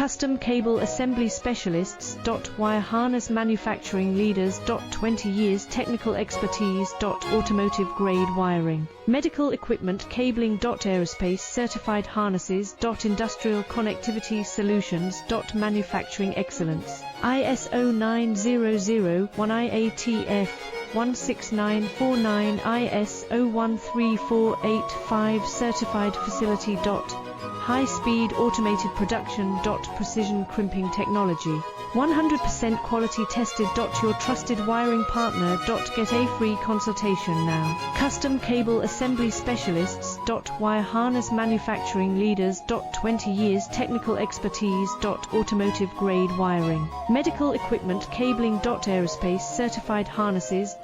Custom Cable Assembly Specialists. Wire Harness Manufacturing Leaders. 20 years technical expertise. Automotive grade wiring. Medical equipment cabling. Aerospace certified harnesses. Industrial connectivity solutions. Manufacturing excellence. ISO 9001 IATF 16949 ISO 13485 certified facility. High-speed automated production. Precision crimping technology. 100% quality tested. Your trusted wiring partner. Get a free consultation now. Custom Cable Assembly Specialists. Wire Harness Manufacturing Leaders. 20 years technical expertise. Automotive grade wiring. Medical equipment cabling. Aerospace certified harnesses.